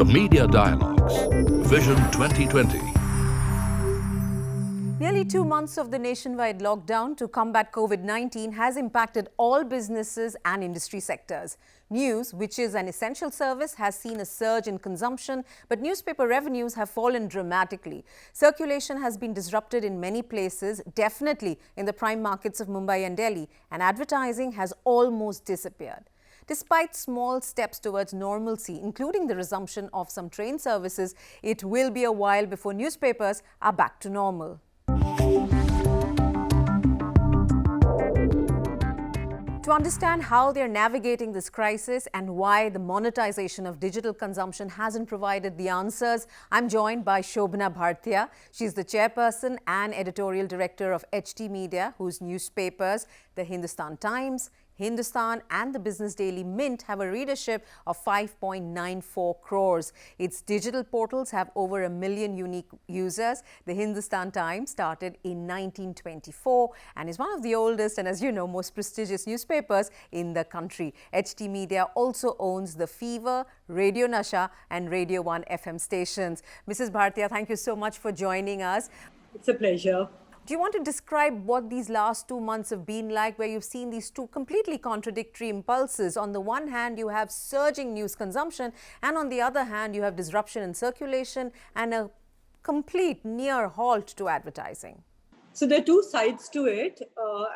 The Media Dialogues, Vision 2020. Nearly 2 months of the nationwide lockdown to combat COVID-19 has impacted all businesses and industry sectors. News, which is an essential service, has seen a surge in consumption, but newspaper revenues have fallen dramatically. Circulation has been disrupted in many places, definitely in the prime markets of Mumbai and Delhi, and advertising has almost disappeared. Despite small steps towards normalcy, including the resumption of some train services, it will be a while before newspapers are back to normal. To understand how they're navigating this crisis and why the monetization of digital consumption hasn't provided the answers, I'm joined by Shobhana Bhartia. She's the chairperson and editorial director of HT Media, whose newspapers, the Hindustan Times, Hindustan and the Business Daily Mint have a readership of 5.94 crores. Its digital portals have over 1 million unique users. The Hindustan Times started in 1924 and is one of the oldest and, as you know, most prestigious newspapers in the country. HT Media also owns the Fever, Radio Nasha and Radio 1 FM stations. Mrs. Bhartia, thank you so much for joining us. It's a pleasure. Do you want to describe what these last 2 months have been like, where you've seen these two completely contradictory impulses? On the one hand, you have surging news consumption, and on the other hand, you have disruption in circulation and a complete near halt to advertising. So there are two sides to it.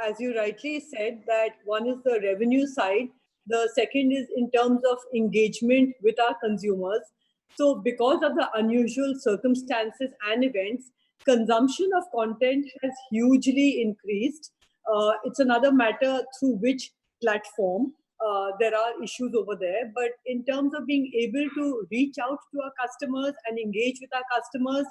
As you rightly said, that one is the revenue side. The second is in terms of engagement with our consumers. So because of the unusual circumstances and events, consumption of content has hugely increased. It's another matter through which platform. There are issues over there. But in terms of being able to reach out to our customers and engage with our customers,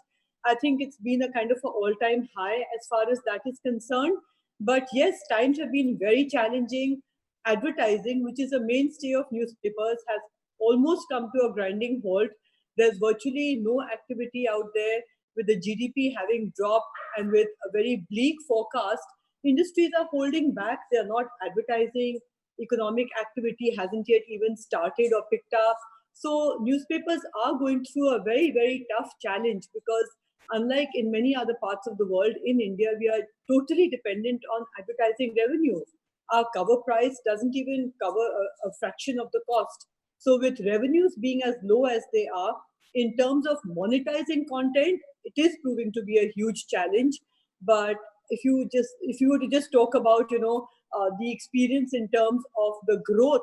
I think it's been a kind of an all-time high as far as that is concerned. But yes, times have been very challenging. Advertising, which is a mainstay of newspapers, has almost come to a grinding halt. There's virtually no activity out there. With the GDP having dropped and with a very bleak forecast, industries are holding back. They are not advertising. Economic activity hasn't yet even started or picked up. So newspapers are going through a very, very tough challenge because unlike in many other parts of the world, in India, we are totally dependent on advertising revenue. Our cover price doesn't even cover a fraction of the cost. So with revenues being as low as they are, in terms of monetizing content, it is proving to be a huge challenge. But if you were to just talk about, the experience in terms of the growth,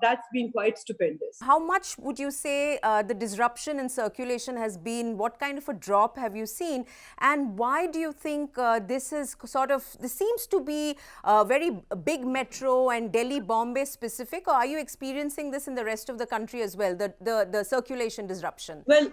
that's been quite stupendous. How much would you say the disruption in circulation has been? What kind of a drop have you seen? And why do you think this seems to be a very big metro and Delhi, Bombay specific, or are you experiencing this in the rest of the country as well, the circulation disruption? Well,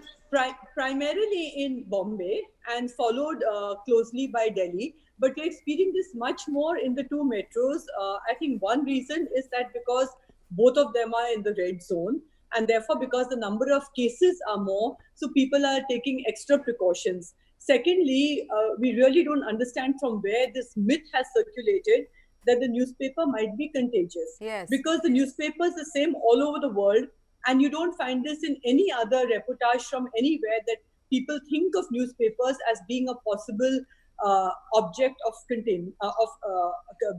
primarily in Bombay and followed closely by Delhi. But we're experiencing this much more in the two metros. I think one reason is that because both of them are in the red zone, and therefore because the number of cases are more, so people are taking extra precautions. Secondly, we really don't understand from where this myth has circulated that the newspaper might be contagious. Yes. Because the newspaper is the same all over the world, and you don't find this in any other reportage from anywhere that people think of newspapers as being a possible object of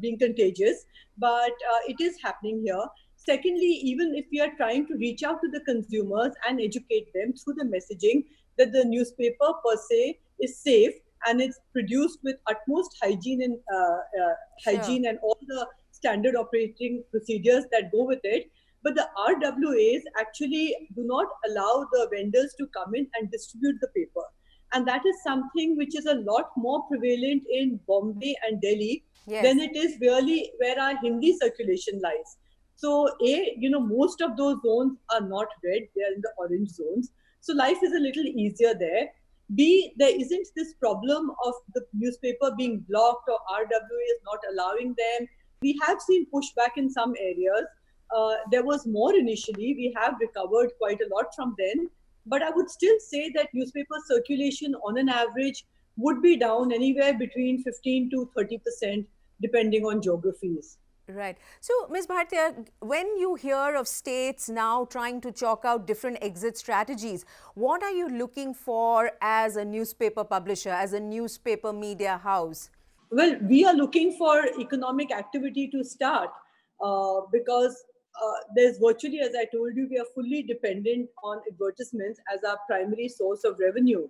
being contagious. But it is happening here. Secondly, even if we are trying to reach out to the consumers and educate them through the messaging that the newspaper per se is safe and it's produced with utmost hygiene and hygiene and all the standard operating procedures that go with it, but the RWAs actually do not allow the vendors to come in and distribute the paper. And that is something which is a lot more prevalent in Bombay and Delhi than it is really where our Hindi circulation lies. So most of those zones are not red, they are in the orange zones. So life is a little easier there. B, there isn't this problem of the newspaper being blocked or RWAs not allowing them. We have seen pushback in some areas. There was more initially. We have recovered quite a lot from then. But I would still say that newspaper circulation on an average would be down anywhere between 15 to 30%, depending on geographies. Right. So, Ms. Bhartia, when you hear of states now trying to chalk out different exit strategies, what are you looking for as a newspaper publisher, as a newspaper media house? Well, we are looking for economic activity to start because there's virtually, as I told you, we are fully dependent on advertisements as our primary source of revenue.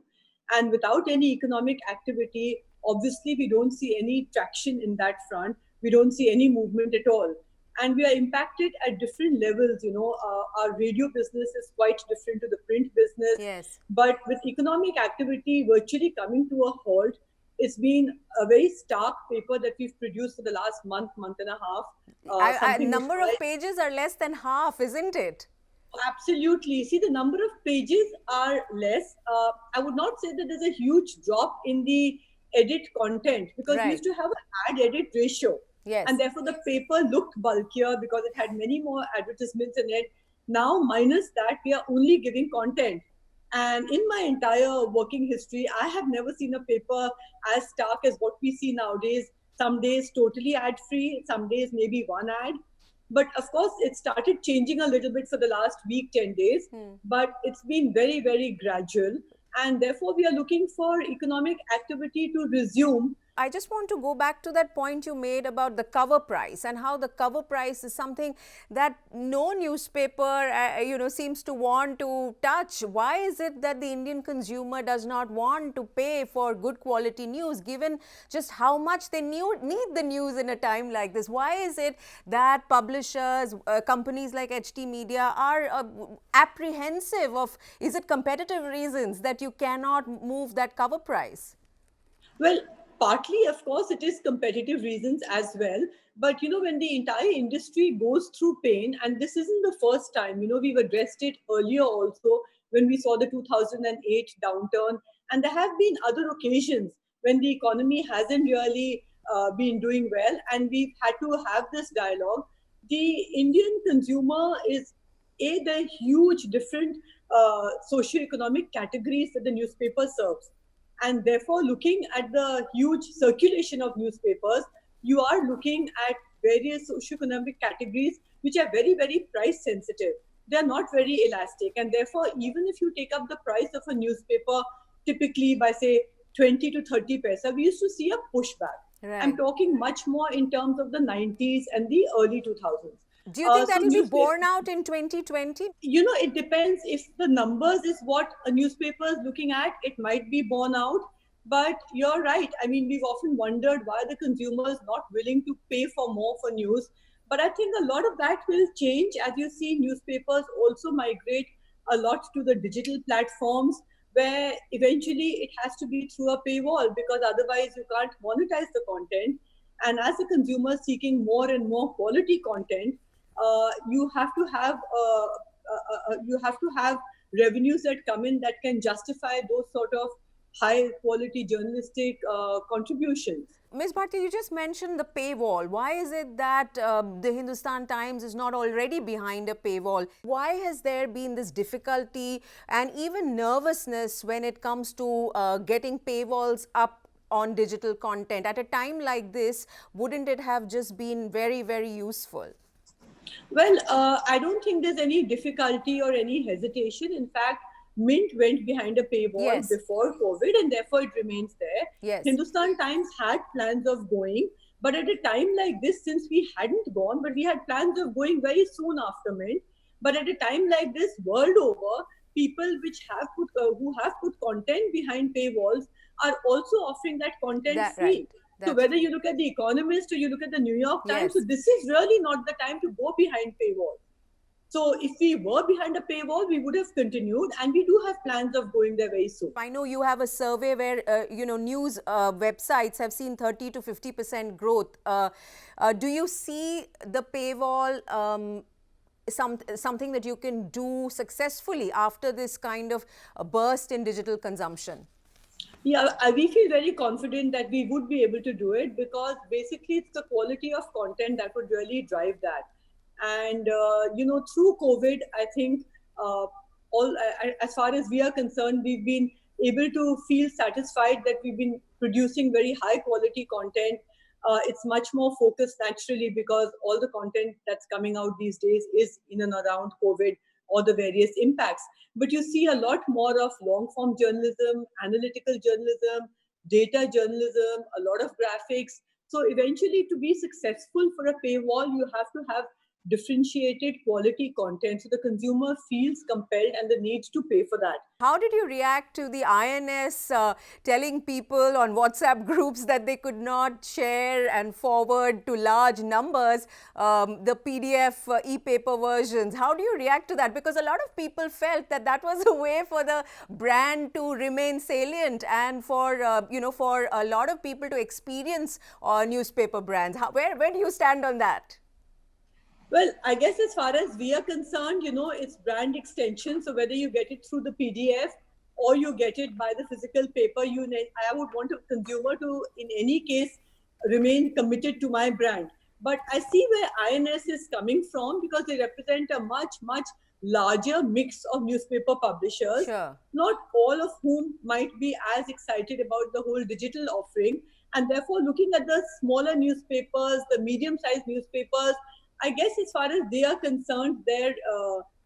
And without any economic activity, obviously, we don't see any traction in that front. We don't see any movement at all. And we are impacted at different levels. Our radio business is quite different to the print business. Yes. But with economic activity virtually coming to a halt, it's been a very stark paper that we've produced for the last month and a half. Something which Number of pages are less than half, isn't it? absolutely. See, the number of pages are less. I would not say that there's a huge drop in the edit content because we Right. used to have an ad edit ratio. Yes. And therefore, the paper looked bulkier because it had many more advertisements in it. Now, minus that, we are only giving content. And in my entire working history, I have never seen a paper as stark as what we see nowadays. Some days totally ad free, some days maybe one ad. But of course, it started changing a little bit for the last week, 10 days. But it's been very, very gradual. And therefore, we are looking for economic activity to resume. I just want to go back to that point you made about the cover price and how the cover price is something that no newspaper, seems to want to touch. Why is it that the Indian consumer does not want to pay for good quality news, given just how much they need the news in a time like this? Why is it that publishers, companies like HT Media are apprehensive of, is it competitive reasons that you cannot move that cover price? Well, partly, of course, it is competitive reasons as well. But, when the entire industry goes through pain, and this isn't the first time, we've addressed it earlier also when we saw the 2008 downturn. And there have been other occasions when the economy hasn't really been doing well, and we've had to have this dialogue. The Indian consumer is the huge different socioeconomic categories that the newspaper serves, and therefore looking at the huge circulation of newspapers, you are looking at various socioeconomic categories which are very, very price sensitive. They are not very elastic, and therefore even if you take up the price of a newspaper typically by say 20 to 30 paisa, we used to see a pushback. Right. I'm talking much more in terms of the 90s and the early 2000s. Do you think that will be newspaper- borne out in 2020? It depends. If the numbers is what a newspaper is looking at, it might be borne out. But you're right. I mean, we've often wondered why the consumer is not willing to pay for more for news. But I think a lot of that will change as you see newspapers also migrate a lot to the digital platforms, where eventually it has to be through a paywall because otherwise you can't monetize the content. And as a consumer seeking more and more quality content, you have to have revenues that come in that can justify those sort of high quality journalistic contributions. Ms. Bharti, you just mentioned the paywall. Why is it that the Hindustan Times is not already behind a paywall? Why has there been this difficulty and even nervousness when it comes to getting paywalls up on digital content? At a time like this, wouldn't it have just been very, very useful? Well, I don't think there's any difficulty or any hesitation. In fact, Mint went behind a paywall Yes. before COVID, and therefore it remains there. Yes. Hindustan Times had plans of going, but at a time like this, since we hadn't gone, but we had plans of going very soon after Mint. But at a time like this, world over, people who have put content behind paywalls are also offering that content free. So whether you look at The Economist or you look at the New York Times, Yes. so this is really not the time to go behind paywall. So if we were behind a paywall, we would have continued, and we do have plans of going there very soon. I know you have a survey where, news websites have seen 30 to 50% growth. Do you see the paywall something that you can do successfully after this kind of burst in digital consumption? Yeah, we feel very confident that we would be able to do it because basically it's the quality of content that would really drive that. And, through COVID, I think as far as we are concerned, we've been able to feel satisfied that we've been producing very high quality content. It's much more focused naturally because all the content that's coming out these days is in and around COVID or the various impacts. But you see a lot more of long form journalism, analytical journalism, data journalism, a lot of graphics. So eventually, to be successful for a paywall, you have to have differentiated quality content so the consumer feels compelled and the need to pay for that. How did you react to the INS telling people on WhatsApp groups that they could not share and forward to large numbers the PDF e-paper versions? How do you react to that? Because a lot of people felt that that was a way for the brand to remain salient and for for a lot of people to experience newspaper brands. Where do you stand on that? Well, I guess as far as we are concerned, it's brand extension. So whether you get it through the PDF or you get it by the physical paper, I would want a consumer to, in any case, remain committed to my brand. But I see where INS is coming from because they represent a much, much larger mix of newspaper publishers, Sure. not all of whom might be as excited about the whole digital offering. And therefore, looking at the smaller newspapers, the medium-sized newspapers, I guess as far as they are concerned, their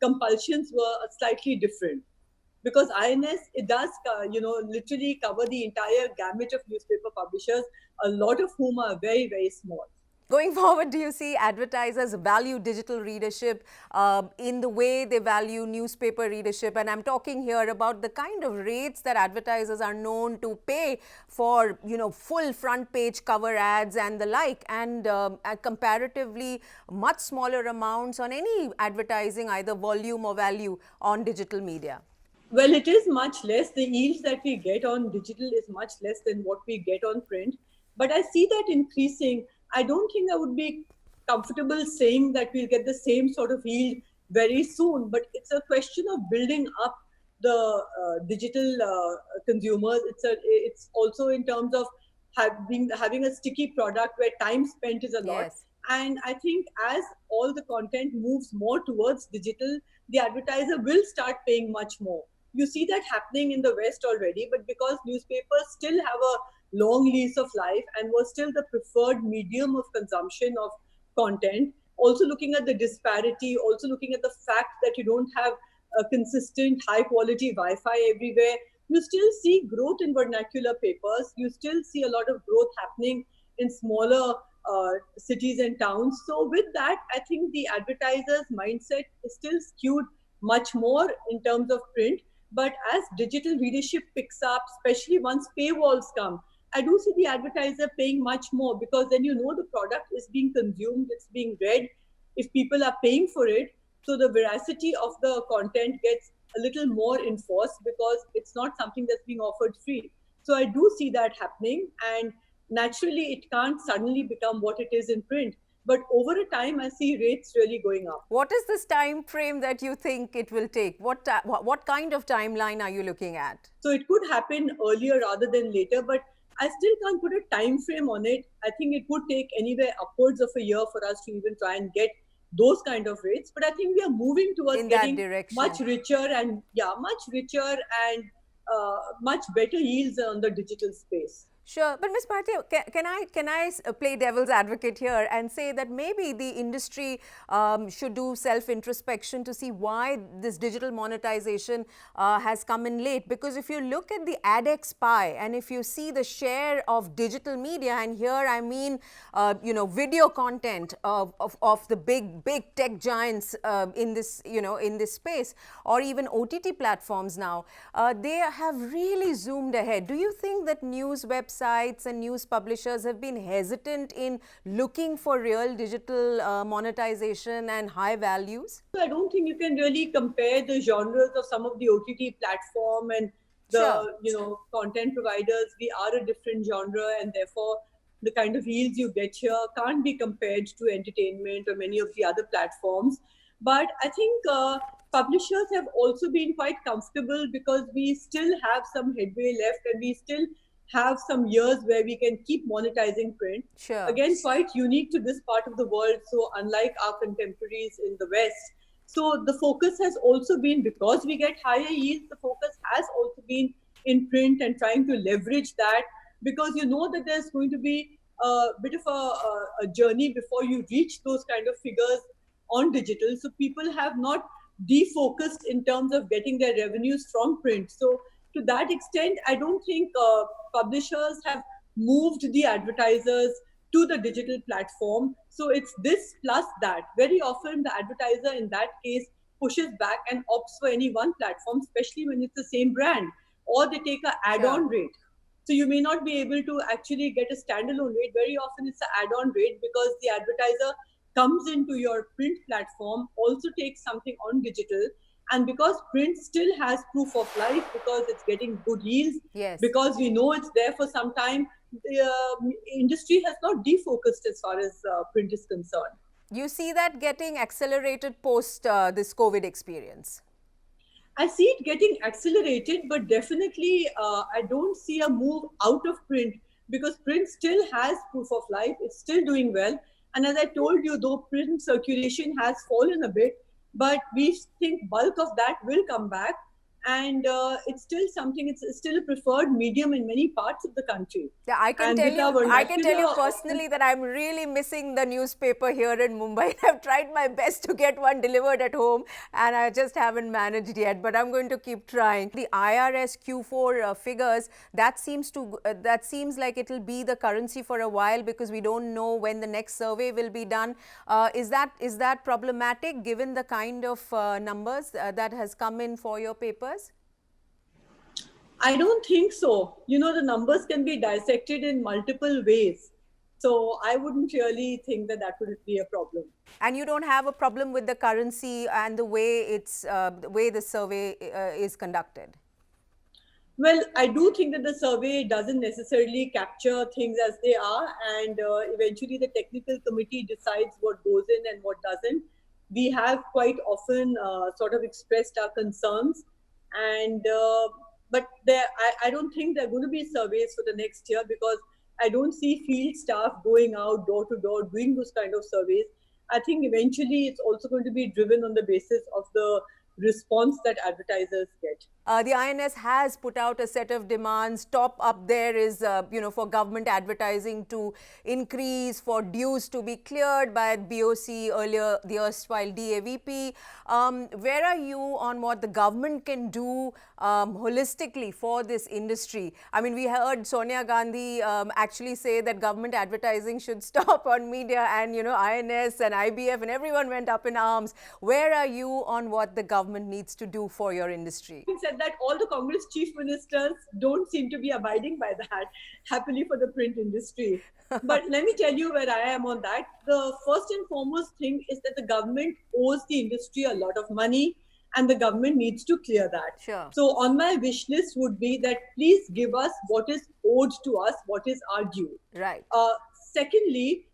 compulsions were slightly different because INS, it does, literally cover the entire gamut of newspaper publishers, a lot of whom are very, very small. Going forward, do you see advertisers value digital readership in the way they value newspaper readership? And I'm talking here about the kind of rates that advertisers are known to pay for, full front page cover ads and the like, and comparatively much smaller amounts on any advertising, either volume or value on digital media. Well, it is much less. The yields that we get on digital is much less than what we get on print. But I see that increasing. I don't think I would be comfortable saying that we'll get the same sort of yield very soon, but it's a question of building up the digital consumers. It's also in terms of having a sticky product where time spent is a lot. Yes. And I think as all the content moves more towards digital, the advertiser will start paying much more. You see that happening in the West already, but because newspapers still have a long lease of life and was still the preferred medium of consumption of content, also looking at the disparity, also looking at the fact that you don't have a consistent high quality Wi-Fi everywhere, you still see growth in vernacular papers. You still see a lot of growth happening in smaller cities and towns. So with that, I think the advertiser's mindset is still skewed much more in terms of print. But as digital readership picks up, especially once paywalls come, I do see the advertiser paying much more because then the product is being consumed, it's being read. If people are paying for it, so the veracity of the content gets a little more enforced because it's not something that's being offered free. So I do see that happening, and naturally it can't suddenly become what it is in print. But over a time, I see rates really going up. What is this time frame that you think it will take? What kind of timeline are you looking at? So it could happen earlier rather than later, but I still can't put a time frame on it. I think it would take anywhere upwards of a year for us to even try and get those kind of rates. But I think we are moving towards getting much richer and much better yields on the digital space. Sure, but Ms. Bhartia, can I play devil's advocate here and say that maybe the industry should do self-introspection to see why this digital monetization has come in late? Because if you look at the AdX pie and if you see the share of digital media, and here I mean, video content of the big tech giants in this, in this space, or even OTT platforms now, they have really zoomed ahead. Do you think that news websites and news publishers have been hesitant in looking for real digital monetization and high values? I don't think you can really compare the genres of some of the OTT platform and the content providers. We are a different genre, and therefore the kind of yields you get here can't be compared to entertainment or many of the other platforms. But I think publishers have also been quite comfortable because we still have some headway left, and we still have some years where we can keep monetizing print. Sure. Again, quite unique to this part of the world. So unlike our contemporaries in the West. So the focus has also been, because we get higher yields, the focus has also been in print and trying to leverage that, because that there's going to be bit of a journey before you reach those kind of figures on digital. So people have not defocused in terms of getting their revenues from print. So to that extent, I don't think publishers have moved the advertisers to the digital platform. So it's this plus that. Very often the advertiser in that case pushes back and opts for any one platform, especially when it's the same brand, or they take an add-on rate. So you may not be able to actually get a standalone rate. Very often it's an add-on rate because the advertiser comes into your print platform, also takes something on digital. And because print still has proof of life, because it's getting good yields, because we know it's there for some time, the industry has not defocused as far as print is concerned. You see that getting accelerated post this COVID experience? I see it getting accelerated, but definitely I don't see a move out of print because print still has proof of life. It's still doing well. And as I told you, though print circulation has fallen a bit, but we think bulk of that will come back. And it's still something, it's still a preferred medium in many parts of the country. Yeah, I can tell you personally that I'm really missing the newspaper here in Mumbai. I've tried my best to get one delivered at home and I just haven't managed yet, but I'm going to keep trying. The IRS Q4 figures, that seems like it'll be the currency for a while because we don't know when the next survey will be done. Is that problematic given the kind of numbers that has come in for your paper? I don't think so. You know, the numbers can be dissected in multiple ways. So I wouldn't really think that that would be a problem. And you don't have a problem with the currency and the way the survey is conducted? Well, I do think that the survey doesn't necessarily capture things as they are, and eventually the technical committee decides what goes in and what doesn't. We have quite often sort of expressed our concerns, and but I don't think there are going to be surveys for the next year because I don't see field staff going out door to door doing those kind of surveys. I think eventually it's also going to be driven on the basis of the response that advertisers get. The INS has put out a set of demands. Top up there is, for government advertising to increase, for dues to be cleared by BOC, earlier the erstwhile DAVP. Where are you on what the government can do holistically for this industry? I mean, we heard Sonia Gandhi actually say that government advertising should stop on media, and, INS and IBF and everyone went up in arms. Where are you on what the government needs to do for your industry? Having said that, all the Congress chief ministers don't seem to be abiding by that, happily for the print industry. But let me tell you where I am on that. The first and foremost thing is that the government owes the industry a lot of money and the government needs to clear that. Sure. So on my wish list would be that please give us what is owed to us, what is our due. Right. Secondly,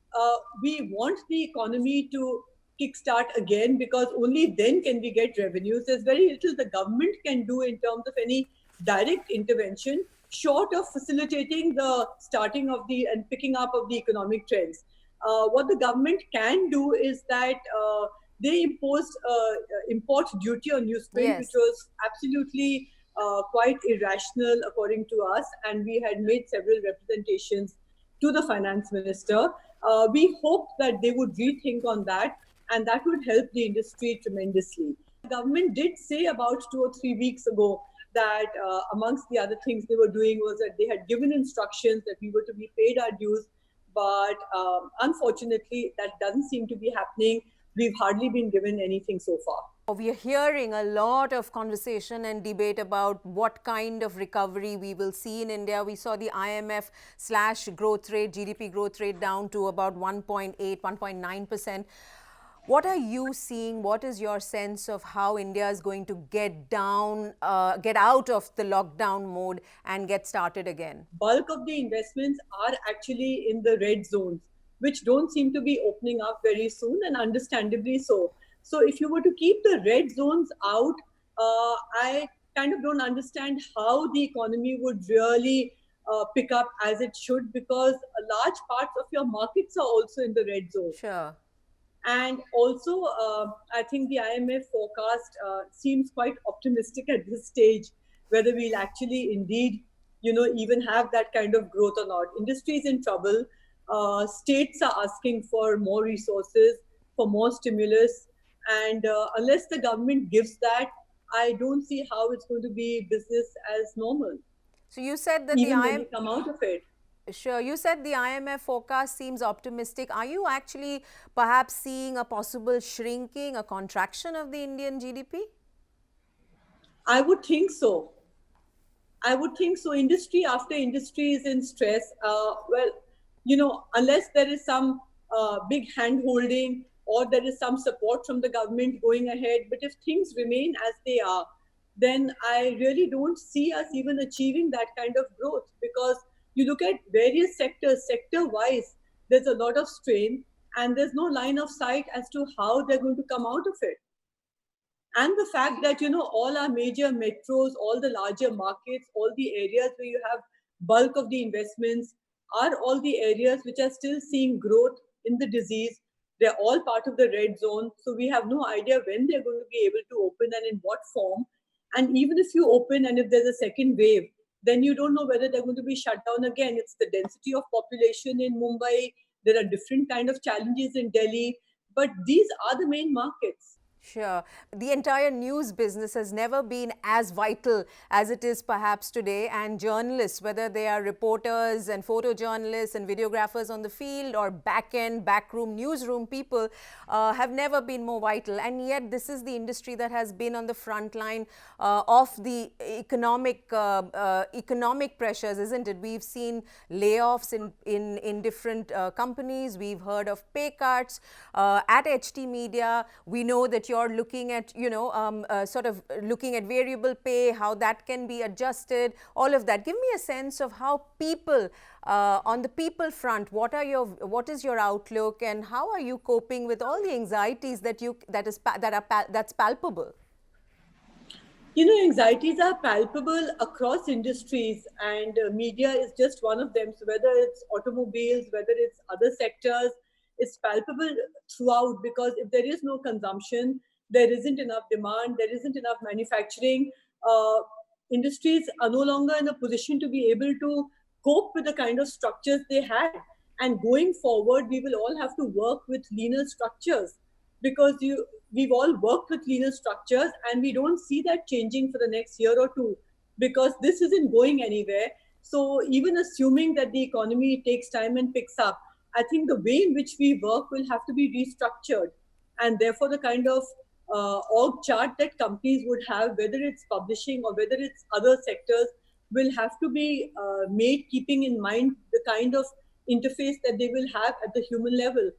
we want the economy to kickstart again because only then can we get revenues. There's very little the government can do in terms of any direct intervention short of facilitating the starting of the and picking up of the economic trends. What the government can do is that they imposed import duty on newsprint, which was absolutely quite irrational according to us, and we had made several representations to the finance minister. We hoped that they would rethink on that, and that would help the industry tremendously. The government did say about 2 or 3 weeks ago that amongst the other things they were doing was that they had given instructions that we were to be paid our dues, but unfortunately that doesn't seem to be happening. We've hardly been given anything so far. We are hearing a lot of conversation and debate about what kind of recovery we will see in India. We saw the IMF slash growth rate, GDP growth rate down to about 1.8, 1.9%. What are you seeing? What is your sense of how India is going to get out of the lockdown mode and get started again? Bulk of the investments are actually in the red zones, which don't seem to be opening up very soon, and understandably so. So if you were to keep the red zones out, I kind of don't understand how the economy would really pick up as it should, because a large part of your markets are also in the red zone. Sure. And also, I think the IMF forecast seems quite optimistic at this stage, whether we'll actually indeed, even have that kind of growth or not. Industry is in trouble. states are asking for more resources, for more stimulus, and unless the government gives that, I don't see how it's going to be business as normal, So you said that the even when IM we come out of it. Sure. You said the IMF forecast seems optimistic. Are you actually perhaps seeing a possible shrinking, a contraction of the Indian GDP? I would think so. I would think so. Industry after industry is in stress. Well, unless there is some big hand holding or there is some support from the government going ahead, but if things remain as they are, then I really don't see us even achieving that kind of growth, because you look at various sectors, sector wise, there's a lot of strain and there's no line of sight as to how they're going to come out of it. And the fact that all our major metros, all the larger markets, all the areas where you have bulk of the investments are all the areas which are still seeing growth in the disease. They're all part of the red zone, so we have no idea when they're going to be able to open and in what form. And even if you open and if there's a second wave, then you don't know whether they're going to be shut down again. It's the density of population in Mumbai. There are different kind of challenges in Delhi, but these are the main markets. Sure. The entire news business has never been as vital as it is perhaps today, and journalists, whether they are reporters and photojournalists and videographers on the field or back-end, backroom, newsroom people, have never been more vital. And yet this is the industry that has been on the front line of the economic pressures, isn't it? We've seen layoffs in different companies. We've heard of pay cuts. At HT Media, we know that you're looking at, sort of looking at variable pay, how that can be adjusted, all of that. Give me a sense of how people, on the people front, what is your outlook, and how are you coping with all the anxieties that's palpable? Anxieties are palpable across industries, and media is just one of them. So whether it's automobiles, whether it's other sectors, it's palpable throughout, because if there is no consumption, there isn't enough demand, there isn't enough manufacturing. Industries are no longer in a position to be able to cope with the kind of structures they had. And going forward, we will all have to work with leaner structures, because we've all worked with leaner structures and we don't see that changing for the next year or two, because this isn't going anywhere. So even assuming that the economy takes time and picks up, I think the way in which we work will have to be restructured, and therefore the kind of org chart that companies would have, whether it's publishing or whether it's other sectors, will have to be made keeping in mind the kind of interface that they will have at the human level.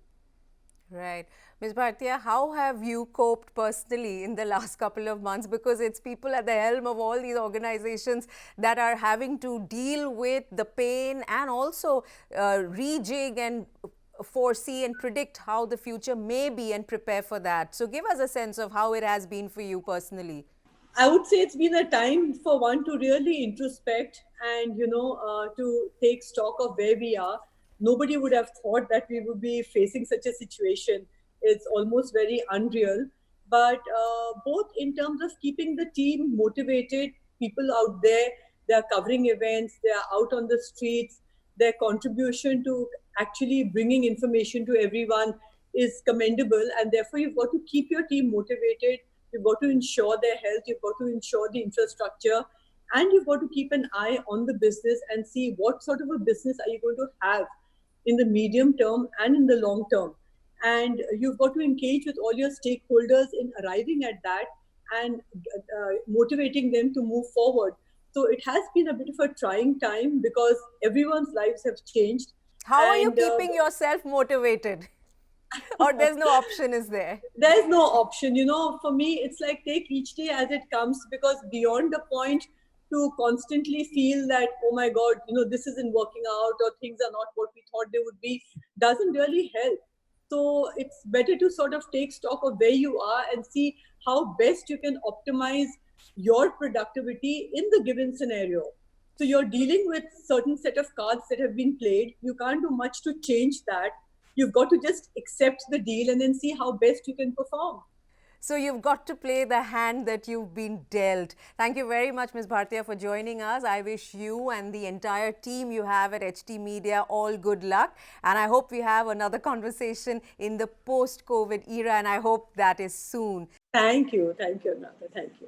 Right. Ms. Bhartia, how have you coped personally in the last couple of months? Because it's people at the helm of all these organizations that are having to deal with the pain and also rejig and foresee and predict how the future may be and prepare for that. So give us a sense of how it has been for you personally. I would say it's been a time for one to really introspect and, to take stock of where we are. Nobody would have thought that we would be facing such a situation. It's almost very unreal. But both in terms of keeping the team motivated, people out there, they are covering events, they are out on the streets, their contribution to actually bringing information to everyone is commendable. And therefore, you've got to keep your team motivated. You've got to ensure their health. You've got to ensure the infrastructure. And you've got to keep an eye on the business and see what sort of a business are you going to have in the medium term and in the long term. And you've got to engage with all your stakeholders in arriving at that and motivating them to move forward. So it has been a bit of a trying time because everyone's lives have changed. How are you keeping yourself motivated? Or there's no option, is there? There's no option. For me, it's like take each day as it comes, because beyond the point to constantly feel that, oh my God, this isn't working out or things are not what we thought they would be, doesn't really help. So it's better to sort of take stock of where you are and see how best you can optimize your productivity in the given scenario. So you're dealing with certain set of cards that have been played. You can't do much to change that. You've got to just accept the deal and then see how best you can perform. So you've got to play the hand that you've been dealt. Thank you very much, Ms. Bhartia, for joining us. I wish you and the entire team you have at HT Media all good luck. And I hope we have another conversation in the post-COVID era, and I hope that is soon. Thank you, Anuradha. Thank you.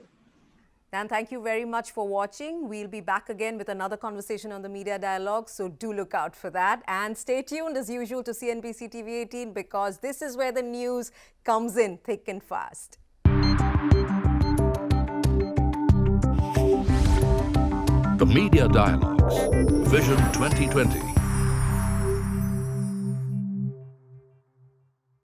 And thank you very much for watching. We'll be back again with another conversation on the Media Dialogue, so do look out for that. And stay tuned as usual to CNBC TV 18, because this is where the news comes in thick and fast. The Media Dialogues, Vision 2020.